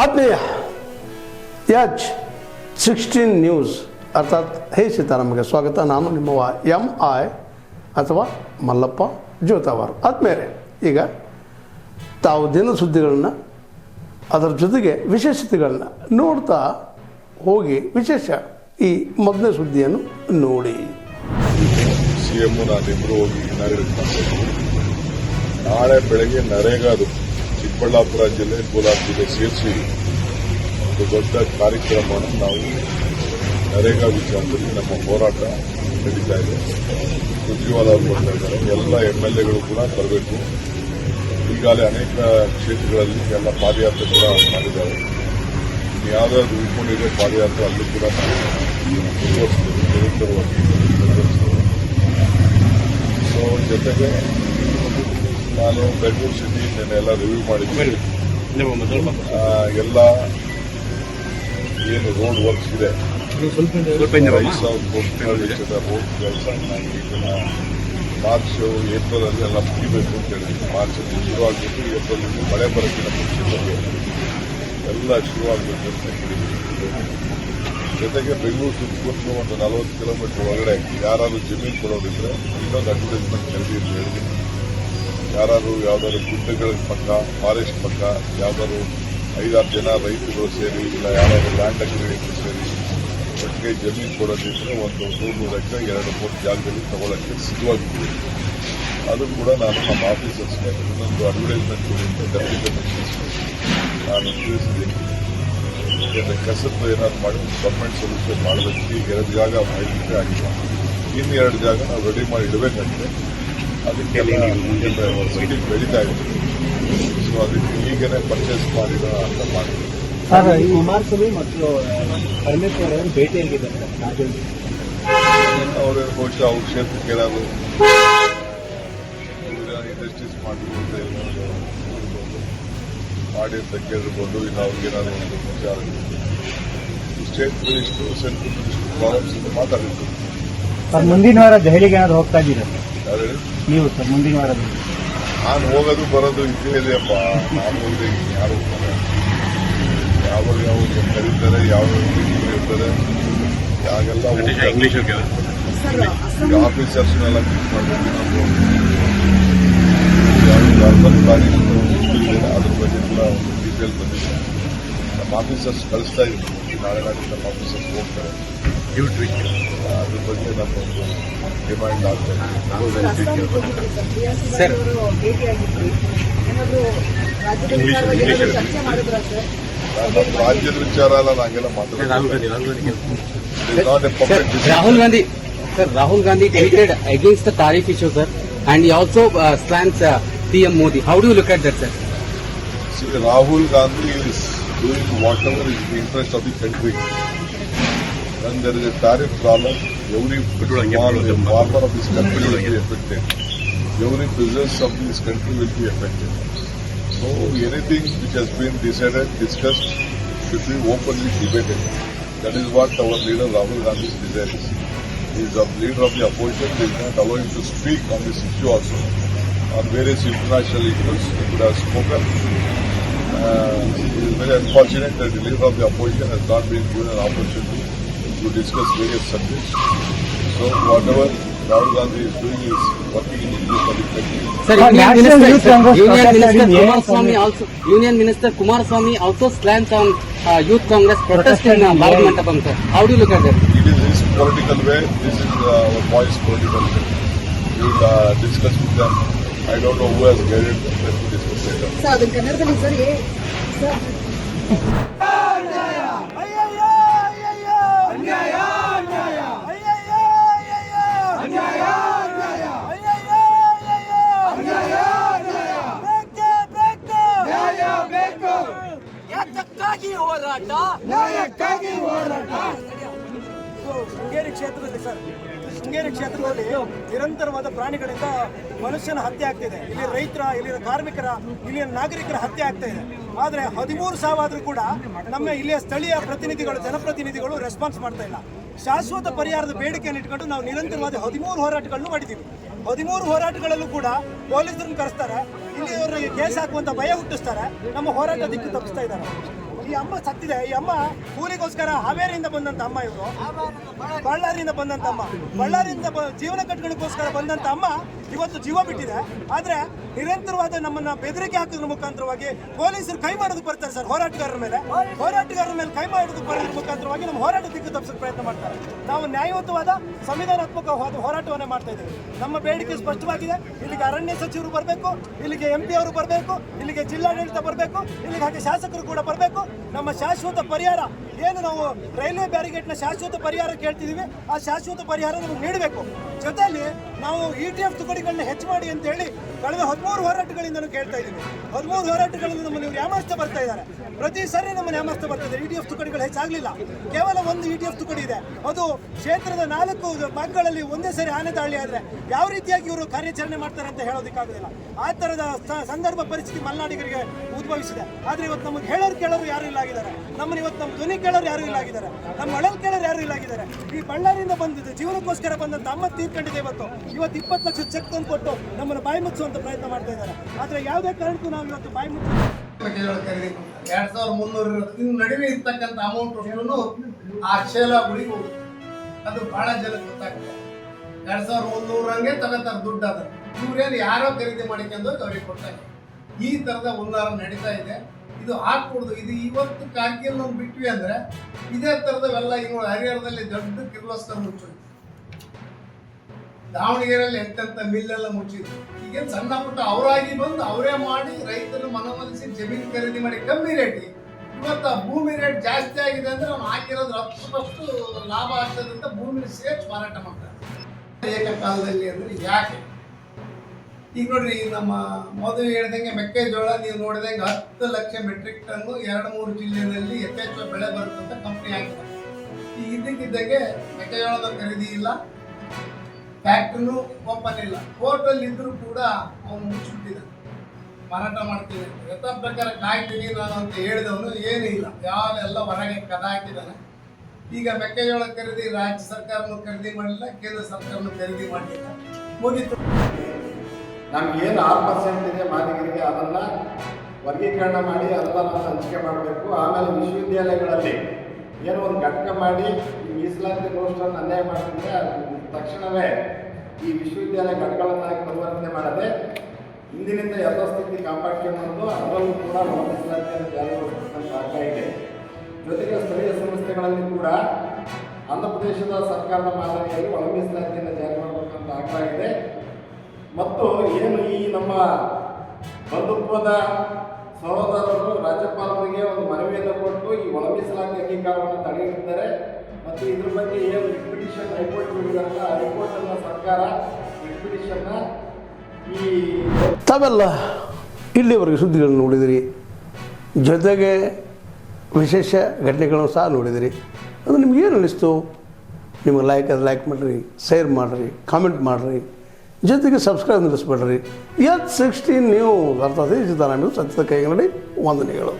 ಆತ್ಮೀಯ H16 news ಅರ್ಥಾತ್ ಹೇ ಸೀತಾರಾಮಗೆ ಸ್ವಾಗತ. ನಾನು ನಿಮ್ಮವ MI ಅಥವಾ ಮಲ್ಲಪ್ಪ ಜೋತಾವಾರ್. ಆದ್ಮೇಲೆ ಈಗ ತಾವು ದಿನ ಸುದ್ದಿಗಳನ್ನು ಅದರ ಜೊತೆಗೆ ವಿಶೇಷತೆಗಳನ್ನ ನೋಡ್ತಾ ಹೋಗಿ ವಿಶೇಷ ಈ ಮೊದಲನೇ ಸುದ್ದಿಯನ್ನು ನೋಡಿ. CM ನಾನಿಬ್ಬರು ಹೋಗಿ ಇನಾಗ್ರೇಟ್ ಮಾಡ್ತೀವಿ. ನಾಳೆ ಬೆಳಗ್ಗೆ ನರೇಗಾದು ಚಿಕ್ಕಬಳ್ಳಾಪುರ ಜಿಲ್ಲೆ ಕೋಲಾರ ಜಿಲ್ಲೆ ಸೇರಿಸಿ ಒಂದು ದೊಡ್ಡ ಕಾರ್ಯಕ್ರಮವನ್ನು ನಾವು ನರೇಗಾ ವಿಚಾರದಲ್ಲಿ ನಮ್ಮ ಹೋರಾಟ ನಡೀತಾ ಇದೆ. ಸುರ್ಜೇವಾಲ ಅವರು ಬರ್ತಾ ಇದ್ದಾರೆ. ಎಲ್ಲ MLAಗಳು ಕೂಡ ಬರಬೇಕು. ಈಗಾಗಲೇ ಅನೇಕ ಕ್ಷೇತ್ರಗಳಲ್ಲಿ ಎಲ್ಲ ಪಾದಯಾತ್ರೆ ಕೂಡ ಮಾಡಿದ್ದಾರೆ. ಯಾವುದಾದ್ರು ಉಳ್ಕೊಂಡಿದೆ ಪಾದಯಾತ್ರೆ ಅಲ್ಲೂ ಕೂಡ ಮುಂದುವರಿಸ್ತೀವಿ ನಿರಂತರವಾಗಿ. ಸೊ ಜೊತೆಗೆ ನಾನು ಬೆಂಗಳೂರು ಸಿಟಿ ಎಲ್ಲ ರಿವ್ಯೂ ಮಾಡಿದ್ದೀನಿ. ಎಲ್ಲ ಏನು ರೋಡ್ ವರ್ಕ್ಸ್ ಇದೆ, ರೋಡ್ ಕೆಲಸ ಮಾರ್ಚ್ ಏಪ್ರಿಲ್ ಅಲ್ಲಿ ಎಲ್ಲ ಮುಗಿಬೇಕು ಅಂತ ಹೇಳಿದ್ವಿ. ಮಾರ್ಚ್ ಅಲ್ಲಿ ಶುರುವಾಗಬೇಕು, ಏಪ್ರಿಲ್ ಅಲ್ಲಿ ಮಳೆ ಬರೋಕ್ಕಿಂತ ಮುಂಚಿತವಾಗಿ ಎಲ್ಲ ಶುರುವಾಗಬೇಕು ಅಂತ ಹೇಳಿದ್ವಿ. ಜೊತೆಗೆ ಬೆಂಗಳೂರು ಸುತ್ತಮುತ್ತಲು ಒಂದು 40 ಕಿಲೋಮೀಟರ್ ಒಳಗಡೆ ಯಾರಾದ್ರೂ ಜಮೀನು ಕೊಡೋದಿದ್ರೆ ಇನ್ನೊಂದು ಅಡ್ವರ್ಟೈಸ್ಮೆಂಟ್ ಕರೆದಿ ಅಂತ ಹೇಳಿದ್ದೀನಿ. ಯಾರಾದ್ರೂ ಯಾವ್ದಾದ್ರು ಗುಡ್ಡಗಳ ಪಕ್ಕ, ಫಾರೆಸ್ಟ್ ಪಕ್ಕ ಯಾವ್ದಾದ್ರು 5-6 ಜನ ರೈತರು ಸೇರಿ ಇಲ್ಲ ಯಾರಾದ್ರೂ ಲ್ಯಾಂಡ್ ಅಗ್ರಿಮೆಂಟ್ ಸೇರಿ ಒಟ್ಟಿಗೆ ಜಮೀನು ಕೊಡೋದಿದ್ರೆ ಒಂದು 100 ಎಕರೆ 2-3 ಜಾಗದಲ್ಲಿ ತಗೊಳ್ಳೋಕ್ಕೆ ಸಿದ್ಧವಾಗಿದ್ದೀವಿ. ಅದು ಕೂಡ ನಾನು ನಮ್ಮ ಆಫೀಸರ್ಸ್ಗೆ ಇನ್ನೊಂದು ಅಡ್ವರ್ಟೈಸ್ಮೆಂಟ್ ಕೊಡಿ ಅಂತ ಡೆಪ್ಯೂಟಿ ಕಮಿಷನರ್ಸ್ಗೆ ನಾನು ತಿಳಿಸಿದ್ದೀನಿ. ಕಸರತ್ತು ಏನಾದ್ರು ಮಾಡಿ ಗವರ್ಮೆಂಟ್ ಸೊಲ್ಯೂಷನ್ ಮಾಡೋದಕ್ಕೆ 2 ಜಾಗ ಐಡೆಂಟಿಫೈ ಆಗಿಲ್ಲ. ಇನ್ನು 2 ಜಾಗ ನಾವು ರೆಡಿ ಮಾಡಿ ಇಡಬೇಕಂತೆ. ಅದಕ್ಕೆಲ್ಲ ಸಿಟಿ ಬೆಳೀತಾ ಇದೆ. ಸೊ ಅದಕ್ಕೆ ಈಗಲೇ ಪರ್ಚೇಸ್ ಮಾಡಿದ ಅಂತ ಮಾಡಿದ್ರು. ಕುಮಾರಸ್ವಾಮಿ ಮತ್ತು ಪರಮೇಶ್ವರ್ ಅವರು ಭೇಟಿಯಾಗಿದ್ದಾರೆ. ಅವರೇ ಬಹುಶಃ ಅವ್ರ ಕ್ಷೇತ್ರಕ್ಕೆ ಏನಾದ್ರು ಇಂಡಸ್ಟ್ರೀಸ್ ಮಾಡಿರ್ಬೋದು ಮಾಡಿ ಅಂತ ಕೇಳಿರ್ಬೋದು. ಇನ್ನು ಅವ್ರಿಗೇನಾದ್ರು ಒಂದು ವಿಚಾರ state minister, central minister problems ಇಂದ ಮಾತಾಡಿದ್ರು. ಸರ್ ಮುಂದಿನ ವಾರ ದೆಹಲಿಗೆ ಏನಾದ್ರು ಹೋಗ್ತಾ ಇದ್ದೀರಾ ಯಾರು ನೀವು? ಸರ್ ಮುಂದಿನ ವಾರ ನಾನು ಹೋಗೋದು ಬರೋದು ಇದ್ದೇ ಇದೆಯಪ್ಪ. ನಾನು ಹೋದ್ರೆ ಯಾರು ಹೋಗ್ತಾರೆ, ಯಾವ ಕರೀತಾರೆ, ಯಾವ ಇರ್ತಾರೆ, ಯಾಗೆಲ್ಲ ಆಫೀಸರ್ಸ್ನೆಲ್ಲ ಮೀಟ್ ಮಾಡ್ತೀವಿ. ನಾವು ಅದ್ರ ಬಗ್ಗೆ ಕೂಡ ಒಂದು ಡೀಟೇಲ್ ಬಂದಿದೆ. ನಮ್ಮ ಆಫೀಸರ್ಸ್ ಕಳಿಸ್ತಾ ಇದ್ದೀವಿ. ನಾಳೆ ನಮ್ಮ ಆಫೀಸರ್ಸ್ ಹೋಗ್ತಾರೆ. ಅದ್ರ ಬಗ್ಗೆ ನಮ್ಮ ಒಂದು ಡಿಮ್ಯಾಂಡ್ ಆಗ್ತಾ ಇದೆ. ನಮ್ಮ ರಾಜ್ಯದ ವಿಚಾರ ಎಲ್ಲ ನಾಗೆಲ್ಲ ಮಾತಾಡ್ತೀವಿ. Rahul Gandhi tweeted against the tariff issue, sir, and he also slants PM Modi. How do you look at that, sir? See, Rahul Gandhi is doing whatever is in the interest of the country. When there is a tariff problem, every farmer of this country will be affected. Every business of this country will be affected. So anything which has been decided, discussed, should be openly debated. That is what our leader Rahul Gandhi's desire is. He is the leader of the opposition. They will not allow him to speak on this issue also. On various international issues, he could have spoken. It is very unfortunate that the leader of the opposition has not been given an opportunity to discuss various subjects. So whatever Rahul Gandhi is doing is working in the interest of the country. Sir, Union Minister Kumaraswamy also slants on Youth Congress protest in Bharatmandapam, sir. How do you look at that? It is his political way. This is our boys' political way. We will discuss with them. I don't know who has guided them. Let me discuss later. Sir, the Kannadದಲ್ಲಿ sir, sir. Sringeri ಕ್ಷೇತ್ರದಲ್ಲಿ ನಿರಂತರವಾದ ಪ್ರಾಣಿಗಳಿಂದ ಮನುಷ್ಯನ ಹತ್ಯೆ ಆಗ್ತಿದೆ. ಇಲ್ಲಿ ರೈತರ, ಇಲ್ಲಿನ ಕಾರ್ಮಿಕರ, ಇಲ್ಲಿನ ನಾಗರಿಕರ ಹತ್ಯೆ ಆಗ್ತಾ ಇದೆ. ಆದರೆ 13 ಸಾವಾದರೂ ಕೂಡ ನಮ್ಮ ಇಲ್ಲಿಯ ಸ್ಥಳೀಯ ಪ್ರತಿನಿಧಿಗಳು, ಜನಪ್ರತಿನಿಧಿಗಳು ರೆಸ್ಪಾನ್ಸ್ ಮಾಡ್ತಾ ಇಲ್ಲ. ಶಾಶ್ವತ ಪರಿಹಾರದ ಬೇಡಿಕೆಯನ್ನು ಇಟ್ಕೊಂಡು ನಾವು ನಿರಂತರವಾದ 13 ಹೋರಾಟಗಳನ್ನು ಮಾಡಿದ್ದೀವಿ. 13 ಹೋರಾಟಗಳಲ್ಲೂ ಕೂಡ ಪೊಲೀಸರನ್ನು ಕರೆಸ್ತಾರೆ, ಇಲ್ಲಿಯವರಿಗೆ ಕೇಸ್ ಹಾಕುವಂತ ಭಯ ಹುಟ್ಟಿಸ್ತಾರೆ, ನಮ್ಮ ಹೋರಾಟ ದಿಕ್ಕು ತಪ್ಪಿಸ್ತಾ ಇದ್ದಾರೆ. ಈ ಅಮ್ಮ ಸತ್ತಿದೆ. ಈ ಅಮ್ಮ ಕೂಲಿಗೋಸ್ಕರ ಹಾವೇರಿಯಿಂದ ಬಂದಂತ ಅಮ್ಮ, ಇವರು ಬಳ್ಳಾರಿಯಿಂದ ಬಂದಂತ ಅಮ್ಮ, ಬಳ್ಳಾರಿಯಿಂದ ಜೀವನ ಕಟ್ಕೊಳ್ಳೋಕ್ಕೋಸ್ಕರ ಬಂದಂತ ಅಮ್ಮ ಇವತ್ತು ಜೀವ ಬಿಟ್ಟಿದೆ. ಆದ್ರೆ ನಿರಂತರವಾದ ನಮ್ಮನ್ನ ಬೆದರಿಕೆ ಹಾಕೋದ್ರ ಮುಖಾಂತರವಾಗಿ ಪೊಲೀಸರು ಕೈ ಮಾಡೋದಕ್ಕೆ ಬರ್ತಾರೆ ಸರ್. ಹೋರಾಟಗಾರರ ಮೇಲೆ ಕೈ ಮಾಡೋದಕ್ಕೆ ಬರೋದ್ರ ಮುಖಾಂತರವಾಗಿ ನಮ್ಮ ಹೋರಾಟ ದಿಕ್ಕು ತಪ್ಪಿಸೋಕೆ ಪ್ರಯತ್ನ ಮಾಡ್ತಾರೆ. ನಾವು ನ್ಯಾಯಯುತವಾದ ಸಂವಿಧಾನಾತ್ಮಕ ಹೋರಾಟವನ್ನೇ ಮಾಡ್ತಾ ಇದ್ದೇವೆ. ನಮ್ಮ ಬೇಡಿಕೆ ಸ್ಪಷ್ಟವಾಗಿದೆ. ಇಲ್ಲಿಗೆ ಅರಣ್ಯ ಸಚಿವರು ಬರಬೇಕು, ಇಲ್ಲಿಗೆ MP ಅವರು ಬರಬೇಕು, ಇಲ್ಲಿಗೆ ಜಿಲ್ಲಾಡಳಿತ ಬರಬೇಕು, ಇಲ್ಲಿಗೆ ಹಾಗೆ ಶಾಸಕರು ಕೂಡ ಬರಬೇಕು. ನಮ್ಮ ಶಾಶ್ವತ ಪರಿಹಾರ ಏನು ನಾವು ರೈಲ್ವೆ ಬ್ಯಾರಿಗೇಡ್ನ ಶಾಶ್ವತ ಪರಿಹಾರ ಕೇಳ್ತಿದ್ದೀವಿ, ಆ ಶಾಶ್ವತ ಪರಿಹಾರ ನಮಗೆ ನೀಡಬೇಕು. ಜೊತೆಯಲ್ಲಿ ನಾವು ETF ತುಕಡಿಗಳನ್ನ ಹೆಚ್ಚು ಮಾಡಿ ಅಂತ ಹೇಳಿ ಕಳೆದ 13 ಹೋರಾಟಗಳಿಂದ ಕೇಳ್ತಾ ಇದ್ದೀವಿ. 13 ಹೋರಾಟಗಳಿಂದ ನಮ್ಮನ್ನು ಇವರು ಯಾಮಾರಿಸ್ತಾ ಬರ್ತಾ ಇದ್ದಾರೆ. ಪ್ರತಿ ಸಾರಿ ನಮ್ಮನ್ನು ಯಾಮಾರಿಸ್ತಾ ಬರ್ತಾ ಇದ್ದಾರೆ. ETF ತುಕಡಿಗಳು ಹೆಚ್ಚಾಗಲಿಲ್ಲ, ಕೇವಲ ಒಂದು ETF ತುಕಡಿ ಇದೆ. ಅದು ಕ್ಷೇತ್ರದ 4 ಭಾಗಗಳಲ್ಲಿ ಒಂದೇ ಸರಿ ಆನೆ ದಾಳಿ ಆದರೆ ಯಾವ ರೀತಿಯಾಗಿ ಇವರು ಕಾರ್ಯಾಚರಣೆ ಮಾಡ್ತಾರೆ ಅಂತ ಹೇಳೋದಕ್ಕಾಗೋದಿಲ್ಲ. ಆ ಥರದ ಸಂದರ್ಭ ಪರಿಸ್ಥಿತಿ ಮಲೆನಾಡಿಗರಿಗೆ ಉದ್ಭವಿಸಿದೆ. ಆದರೆ ಇವತ್ತು ನಮಗೆ ಕೇಳೋರು ಯಾರು ಇಲ್ಲ ಆಗಿದ್ದಾರೆ. ಇವತ್ತು ನಮ್ಮ ಧ್ವನಿ ಕೇಳೋರು ಯಾರು ಇಲ್ಲ ಆಗಿದ್ದಾರೆ. ನಮ್ಮ ಅಳಲ್ ಕೇಳೋರು ಯಾರು ಇಲ್ಲ ಆಗಿದ್ದಾರೆ. ಈ ಬಳ್ಳಾರಿಯಿಂದ ಬಂದಿದ್ದು ಜೀವನಕ್ಕೋಸ್ಕರ ಬಂದಂತ ಅಮ್ಮ ತೀರ್ಕೊಂಡಿದೆ. ಇವತ್ತು 20 ಲಕ್ಷ ಚೆಕ್ ತಂದು ಕೊಟ್ಟು ನಮ್ಮನ್ನು ಬಾಯಿ ಮುಚ್ಚುವಂತ ಪ್ರಯತ್ನ ಮಾಡ್ತಾ ಇದ್ದಾರೆ. ಆದರೆ ಯಾವುದೇ ಕಾರಣಕ್ಕೂ ನಾವು ಇವತ್ತು ಬಾಯಿ ಮುಚ್ಚ 2300 ನಡುವೆ ಇರ್ತಕ್ಕಂಥ ಅಮೌಂಟ್ ಅಷ್ಟು ಆ ಶೇಲ ಗುಳಿಗೆ ಹೋಗುತ್ತೆ. ಅದು ಬಹಳ ಜನಕ್ಕೆ ಗೊತ್ತಾಗ್ತದೆ. 2300 ಹಂಗೆ ತಗೋತಾರೆ ದುಡ್ಡು. ಅದು ಇವ್ರೇನು ಯಾರೋ ಖರೀದಿ ಮಾಡಿಕೊಂಡು ಅವ್ರಿಗೆ ಕೊಡ್ತಾರೆ. ಈ ತರದ ಹುನ್ನಾರ ನಡೀತಾ ಇದೆ. ಇದು ಹಾಕ್ಕೊಡುದು. ಇದು ಇವತ್ತು ಕಾರ್ಗಿಲ್ ನಾವು ಬಿಟ್ವಿ ಅಂದ್ರೆ ಇದೇ ತರದವೆಲ್ಲ ಈಗ ಹರಿಹರದಲ್ಲಿ ದೊಡ್ಡ ಕಿರ್ಲೋಸ್ಕರ ಮುಚ್ಚೋದು, ದಾವಣಗೆರೆಯಲ್ಲಿ ಎಂತೆಂಥ ಮಿಲ್ಲೆಲ್ಲ ಮುಚ್ಚಿದ್ರು. ಈಗ ಸಣ್ಣ ಪುಟ್ಟ ಅವರಾಗಿ ಬಂದು ಅವರೇ ಮಾಡಿ ರೈತರು ಮನವೊಲಿಸಿ ಜಮೀನು ಖರೀದಿ ಮಾಡಿ ಕಮ್ಮಿ ರೇಟಿಗೆ. ಇವತ್ತು ಆ ಭೂಮಿ ರೇಟ್ ಜಾಸ್ತಿ ಆಗಿದೆ ಅಂದ್ರೆ ಅವ್ನು ಹಾಕಿರೋದು 10% ಲಾಭ ಆಗ್ತದಂತ ಭೂಮಿ ಸೇರ್ಸಿ ಮಾರಾಟ ಮಾಡ್ತಾರೆ ಏಕಕಾಲದಲ್ಲಿ. ಅಂದ್ರೆ ಯಾಕೆ? ಈಗ ನೋಡ್ರಿ, ನಮ್ಮ ಮೊದಲು ಹೇಳ್ದಂಗೆ ಮೆಕ್ಕೆಜೋಳ ನೀವು ನೋಡಿದಂಗೆ 10 ಲಕ್ಷ ಮೆಟ್ರಿಕ್ ಟನ್ನು 2-3 ಜಿಲ್ಲೆಯಲ್ಲಿ ಯಥೇಚ್ಛ ಬೆಳೆ ಬರುತ್ತಂತ ಕಂಪ್ನಿ ಆಗಿದೆ. ಈಗ ಇದ್ದಕ್ಕಿದ್ದಂಗೆ ಮೆಕ್ಕೆಜೋಳದ ಖರೀದಿ ಇಲ್ಲ, ಫ್ಯಾಕ್ಟ್ರಿನೂ ಓಪನ್ ಇಲ್ಲ. ಕೋರ್ಟಲ್ಲಿ ಇದ್ರೂ ಕೂಡ ಅವನು ಮುಚ್ಚಿಬಿಟ್ಟಿದ್ದಾನೆ. ಮಾರಾಟ ಮಾಡ್ತೀನಿ ಯಥಾ ಪ್ರಕಾರ ಕಾಯ್ತೀನಿ ನಾನು ಅಂತ ಹೇಳಿದವನು ಏನೂ ಇಲ್ಲ, ಯಾವೆಲ್ಲ ಹೊರಗೆ ಕದ ಹಾಕಿದ್ದಾನೆ. ಈಗ ಮೆಕ್ಕೆಜೋಳ ಖರೀದಿ ರಾಜ್ಯ ಸರ್ಕಾರನೂ ಖರೀದಿ ಮಾಡಲಿಲ್ಲ, ಕೇಂದ್ರ ಸರ್ಕಾರನೂ ಖರೀದಿ ಮಾಡಲಿಲ್ಲ, ಮುಗೀತು. ನಮಗೇನು 6% ಇದೆ ಮಾದಿಗರಿಗೆ, ಅದನ್ನು ವರ್ಗೀಕರಣ ಮಾಡಿ ಅದನ್ನು ನಾವು ಹಂಚಿಕೆ ಮಾಡಬೇಕು. ಆಮೇಲೆ ವಿಶ್ವವಿದ್ಯಾಲಯಗಳಲ್ಲಿ ಏನೋ ಒಂದು ಘಟಕ ಮಾಡಿ ಈ ಮೀಸಲಾತಿ ಗೋಷ್ಠಿಯನ್ನು ಅನ್ಯಾಯ ಮಾಡ್ತಿದ್ರೆ ತಕ್ಷಣವೇ ಈ ವಿಶ್ವವಿದ್ಯಾಲಯ ಘಟಕಗಳನ್ನಾಗಿ ಪರಿವರ್ತನೆ ಮಾಡದೆ ಇಂದಿನಿಂದ ಯಥಾಸ್ಥಿತಿ ಕಾಪಾಡ್ಕೊಂಡು ಅದರಲ್ಲೂ ಕೂಡ ಒಳ ಮೀಸಲಾತಿಯನ್ನು ಜಾರಿಗೊಳಿಸಬೇಕಂತ ಆಗ್ತಾ ಇದೆ. ಜೊತೆಗೆ ಸ್ಥಳೀಯ ಸಂಸ್ಥೆಗಳಲ್ಲಿ ಕೂಡ ಆಂಧ್ರಪ್ರದೇಶದ ಸರ್ಕಾರದ ಮಾದರಿಯಲ್ಲಿ ಒಳ ಮೀಸಲಾತಿಯನ್ನು ಜಾರಿ ಮಾಡಬೇಕಂತ ಆಗ್ತಾ ಇದೆ. ಮತ್ತು ಏನು ಈ ನಮ್ಮ ಬಂಧುತ್ವದ ಸಹೋದರರು ರಾಜ್ಯಪಾಲರಿಗೆ ಒಂದು ಮನವಿಯನ್ನು ಕೊಟ್ಟು ಈ ಒಳ ಮೀಸಲಾತಿ ಅಂಗೀಕಾರವನ್ನು ತಡೆ ಹಿಡಿದಿದ್ದಾರೆ. ಮತ್ತು ಇದ್ರ ಬಗ್ಗೆ ಏನು ರಿಪಿಟಿಷನ್ ಹೈಕೋರ್ಟ್ ಬಿಡಿದಾರಲ್ಲ, ಹೈಕೋರ್ಟನ್ನು ಸರ್ಕಾರ ರಿಪಿಟಿಷನ್ನ ಈ ತಾವೆಲ್ಲ ಇಲ್ಲಿವರೆಗೆ ಸುದ್ದಿಗಳನ್ನು ನೋಡಿದಿರಿ, ಜೊತೆಗೆ ವಿಶೇಷ ಘಟನೆಗಳನ್ನು ಸಹ ನೋಡಿದಿರಿ. ಅದು ನಿಮ್ಗೇನು ಅನ್ನಿಸ್ತು? ನಿಮಗೆ ಲೈಕ್ ಮಾಡಿರಿ, ಶೇರ್ ಮಾಡಿರಿ, ಕಾಮೆಂಟ್ ಮಾಡಿರಿ, ಜೊತೆಗೆ ಸಬ್ಸ್ಕ್ರೈಬ್ ನಿಲ್ಲಿಸ್ಬೇಡ್ರಿ. H16 ನ್ಯೂಸ್ ಅರ್ಥಾತ್ ಸತ್ಯದ ಕೈಗನ್ನಡಿ ವಂದನೆಗಳು.